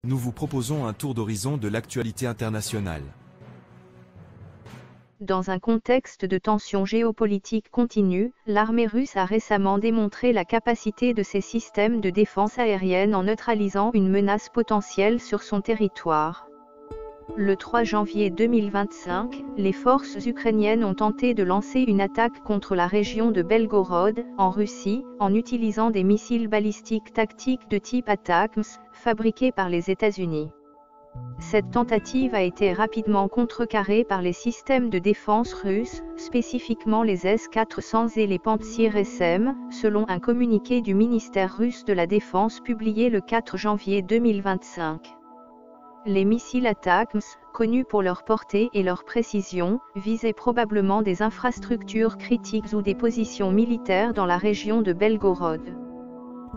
Nous vous proposons un tour d'horizon de l'actualité internationale. Dans un contexte de tensions géopolitiques continues, l'armée russe a récemment démontré la capacité de ses systèmes de défense aérienne en neutralisant une menace potentielle sur son territoire. Le 3 janvier 2025, les forces ukrainiennes ont tenté de lancer une attaque contre la région de Belgorod, en Russie, en utilisant des missiles balistiques tactiques de type ATACMS, fabriqués par les États-Unis. Cette tentative a été rapidement contrecarrée par les systèmes de défense russes, spécifiquement les S-400 et les Pantsir SM, selon un communiqué du ministère russe de la Défense publié le 4 janvier 2025. Les missiles ATACMS, connus pour leur portée et leur précision, visaient probablement des infrastructures critiques ou des positions militaires dans la région de Belgorod.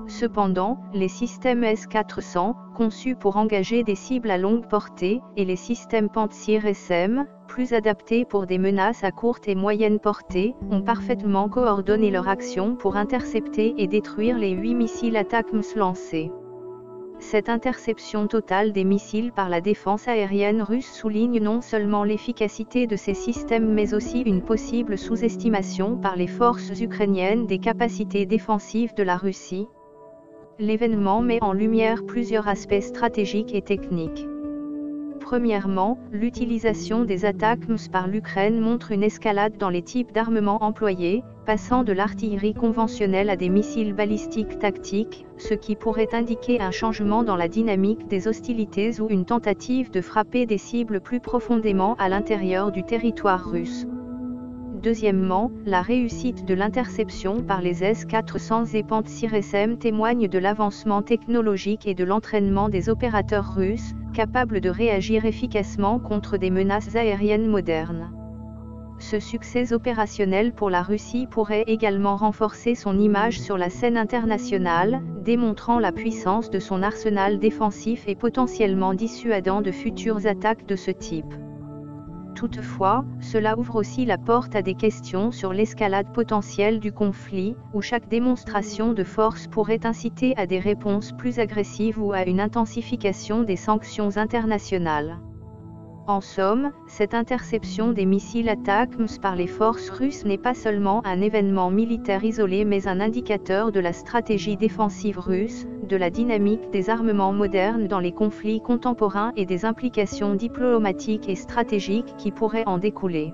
Cependant, les systèmes S-400, conçus pour engager des cibles à longue portée, et les systèmes Pantsir SM, plus adaptés pour des menaces à courte et moyenne portée, ont parfaitement coordonné leur action pour intercepter et détruire les 8 missiles ATACMS lancés. Cette interception totale des missiles par la défense aérienne russe souligne non seulement l'efficacité de ces systèmes mais aussi une possible sous-estimation par les forces ukrainiennes des capacités défensives de la Russie. L'événement met en lumière plusieurs aspects stratégiques et techniques. Premièrement, l'utilisation des ATACMS par l'Ukraine montre une escalade dans les types d'armements employés, passant de l'artillerie conventionnelle à des missiles balistiques tactiques, ce qui pourrait indiquer un changement dans la dynamique des hostilités ou une tentative de frapper des cibles plus profondément à l'intérieur du territoire russe. Deuxièmement, la réussite de l'interception par les S-400 et Pantsir SM témoigne de l'avancement technologique et de l'entraînement des opérateurs russes, capables de réagir efficacement contre des menaces aériennes modernes. Ce succès opérationnel pour la Russie pourrait également renforcer son image sur la scène internationale, démontrant la puissance de son arsenal défensif et potentiellement dissuadant de futures attaques de ce type. Toutefois, cela ouvre aussi la porte à des questions sur l'escalade potentielle du conflit, où chaque démonstration de force pourrait inciter à des réponses plus agressives ou à une intensification des sanctions internationales. En somme, cette interception des missiles ATACMS par les forces russes n'est pas seulement un événement militaire isolé mais un indicateur de la stratégie défensive russe, de la dynamique des armements modernes dans les conflits contemporains et des implications diplomatiques et stratégiques qui pourraient en découler.